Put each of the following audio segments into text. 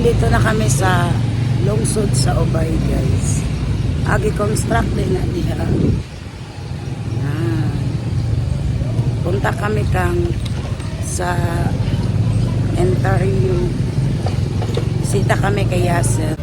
dito na kami sa lungsod sa Ubay, guys. Agi construct din na diha. Punta kami kang sa interview. Bisita kami kay Yasser.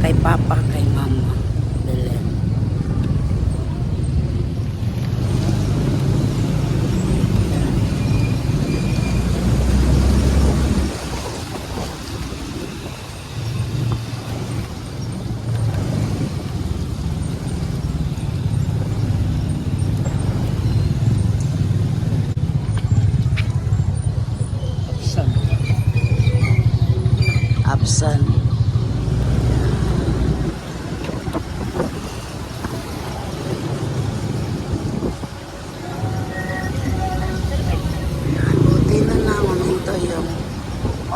Kay Papa, kay Mama Belen. Absan.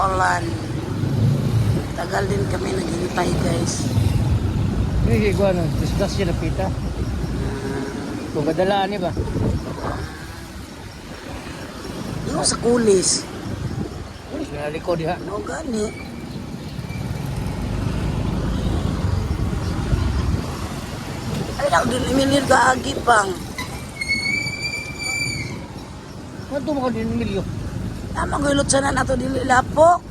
Olan. Tagal din kami naghintay, guys. Hindi ko ano, discuss siya na pita. Kung kadalaan niya ba? Yung sa kulis. Sinaliko diha. No, gani. Ay, ako din imilir ka agi pang. Ano mo ka din milyo? Tama ko ilot sana nato dili lapo.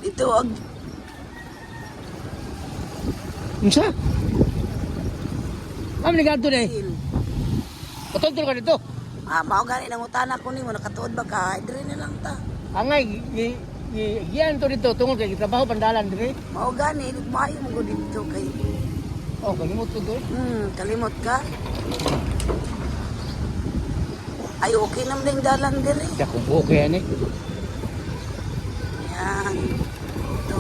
Dito ag Unsa? Kami ni ganto na eh. Patungtol ka dito. mao gani nang utana ko nimo nakatuod ba ka? Dire na lang ta. Angay, giyan to dito tungod kay trabaho pandalan dire. Mao gani maayo mo ko dito kay. Oh, kalimot ko to eh. Kalimot ka. Ay, okay naman yung dalan dire. Kaya kung okay yan eh. Yan. Ito.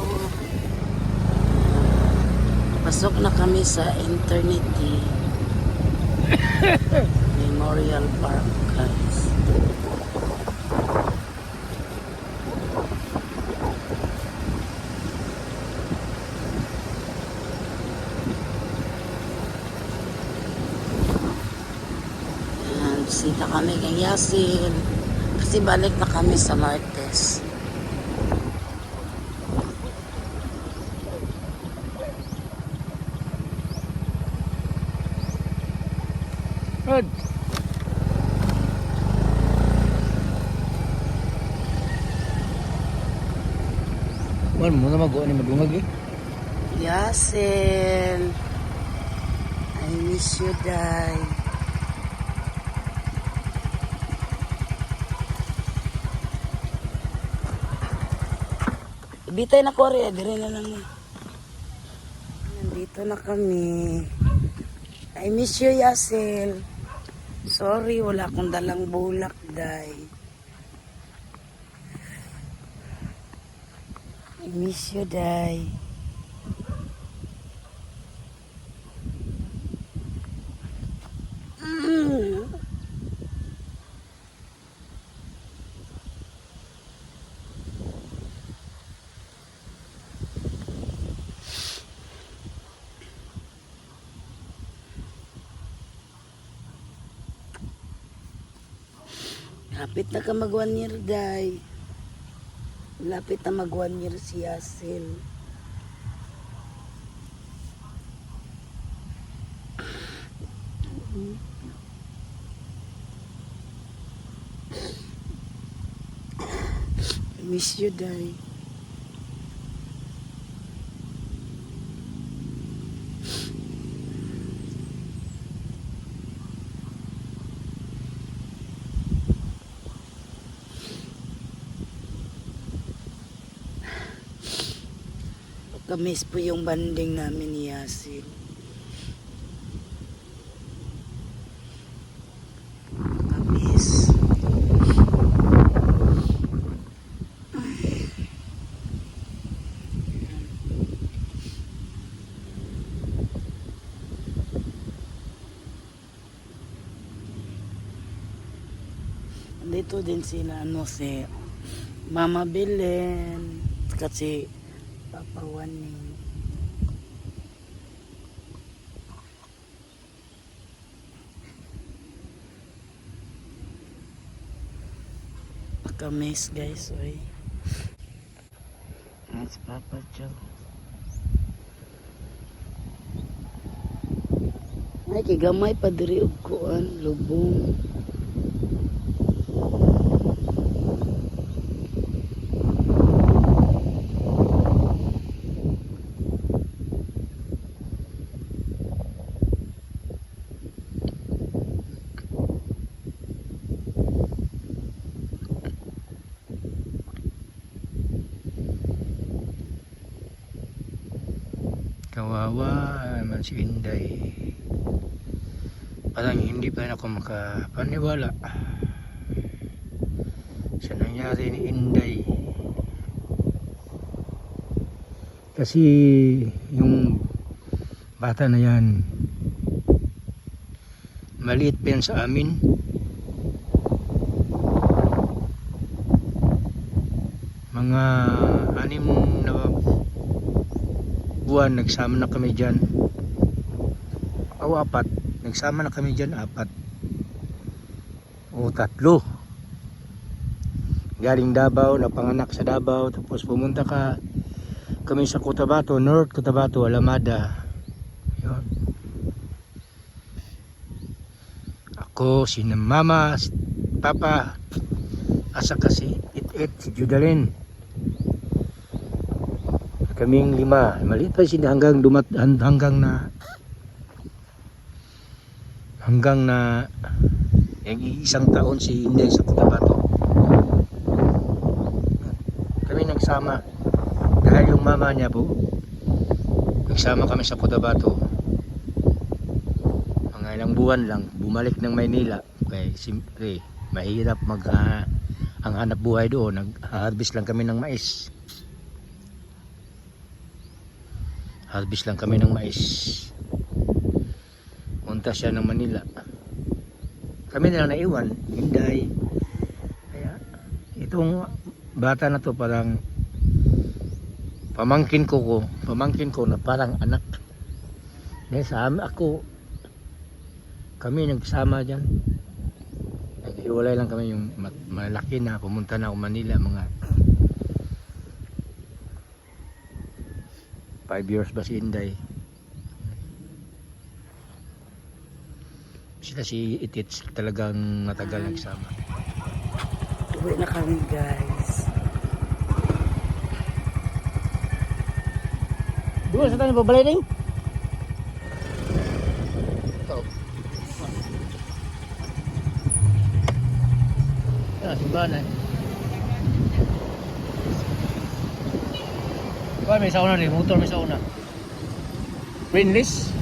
Pasok na kami sa Eternity Memorial Park, guys. Bisita kami kay Yasin kasi balik na kami sa Martes. Rod. Wala mo na mag-uwan ni madungag eh. Yasin, I miss you, Day. Bitay na Korea, dire na lang. Nandito na kami. I miss you, Yasil. Sorry, wala akong dalang bulak, Day. I miss you, Day. Lapit na ka mag 1 year, Day. Lapit na mag 1 year si Yasil. I miss you, Day. Kamis po yung banding namin ni Yasin. Kamis. Dito din sila si Mama Belen kasi Papa Waning. Kamis guys, oy. That's Papa Joe. Ay, kigamay pa diri og kuan, lubong. Kawawa naman si Inday. Parang hindi pa ako makapaniwala sa nangyari ni Inday. Kasi yung bata na yan, maliit pa yan sa amin. Mga 6 na buwan nagsama na kami dyan, o 4, nagsama na kami dyan, 4 o 3 galing Davao, napanganak sa Davao, tapos pumunta kami sa Cotabato, North Cotabato, Alamada. Yun. Ako, si Mama, si Papa, asa kasi si Judalyn, kaming 5. Maliit pa siya hanggang na yung 1 taon si Inday sa Cotabato. Kami nagsama dahil yung mama niya po, nagsama kami sa Cotabato. Mga ilang buwan lang, bumalik ng Maynila. Kaya siyempre mahirap ang hanap buhay doon. Nag-harvest lang kami ng mais. Harvest lang kami ng mais. Punta siya ng Manila. Kami na lang naiwan, Inday. Kaya itong bata na to parang pamangkin ko na parang anak. Dahil sa amin, kami nagsama dyan. Naghiwalay lang kami yung malaki na, pumunta na ako Manila, mga 5 years ba si Inday. Sila si Itits talagang matagal nagsama. Uwi na kami guys. Dua sa tayo pabalay rin. Ito. Simbahan eh. May sauna rin, motor may sauna. Rainless.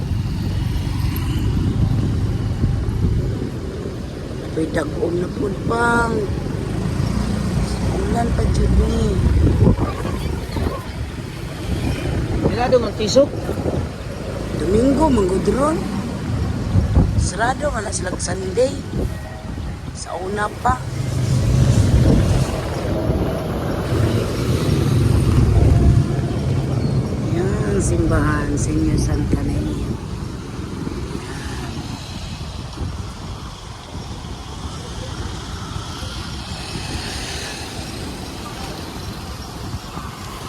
May dagom na po pang. Ulan pa dyan ni. Nilado mang tisok. Domingo, manggudron. Sarado, wala silang Sunday. Sa una pa. Yan, simbahan, Senyor Santa Nenia.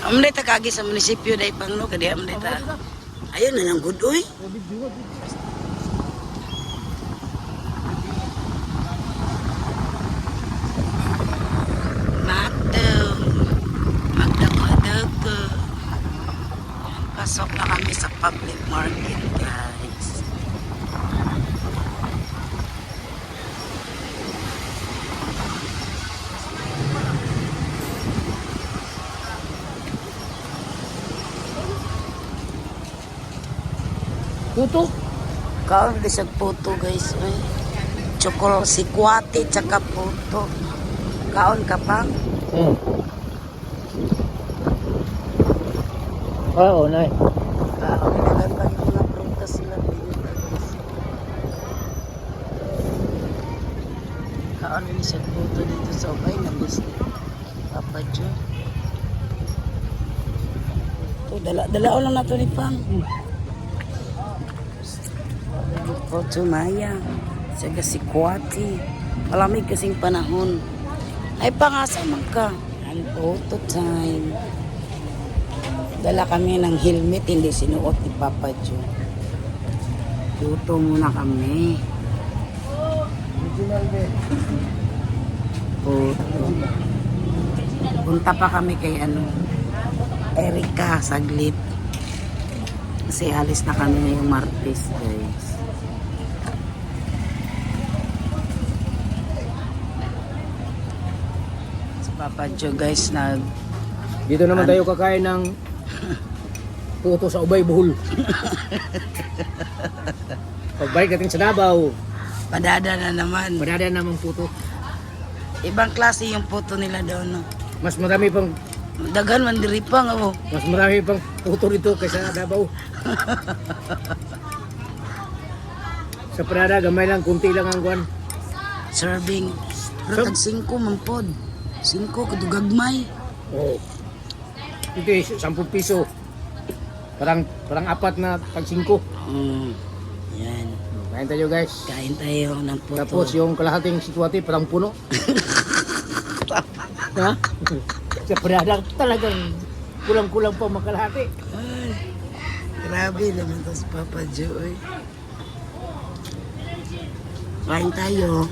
Amday ta kagi sa munisipyo dai pangno kadi amday ta. Ayun na lang gud oy. Magdago. Pasok na kami sa public market, guys. Puto. Kaon di sa puto guys. Ay. Chokol si kwati tsaka puto. Kaon ka pa? Oo, nay. Kaon ka pa yung mga prutas sila. Kaon ni sa puto dito sa ubay na bisne. Papa Jo. To dala lang nato ni Pang. Puto Maya. Saga si kwati. Malamig kasing panahon. Ay pangasa man ka. Ang photo time. Dala kami ng helmet, hindi sinuot ni Papa Jo. Luto muna kami. Photo. Punta pa kami kay Erika saglit. Kasi alis na kami ngayong Martes, guys. Si Papa Jo, guys, Dito naman tayo kakain ng puto sa ubay, buhol. Pagbalik natin sa Davao, padada na naman. madadaan naman puto. Ibang klase yung puto nila doon. No? Mas marami pang Dagan man diri pa nga oh. mas marami pang puto dito kaysa Davao. Sa Prada, gamay lang, kunti lang ang kwan. Serving. Pero tag 5 man pod. 5 kadugagmay. Oh. Ito eh, 10 piso. Parang apat na tag 5. Yan. Kain tayo guys. Kain tayo ng puto. Tapos yung kalahating sitwati parang puno. Ha? Sa Prada talagang kulang-kulang pa makalahati. Ay, grabe naman to si Papa Jo. Kain tayo.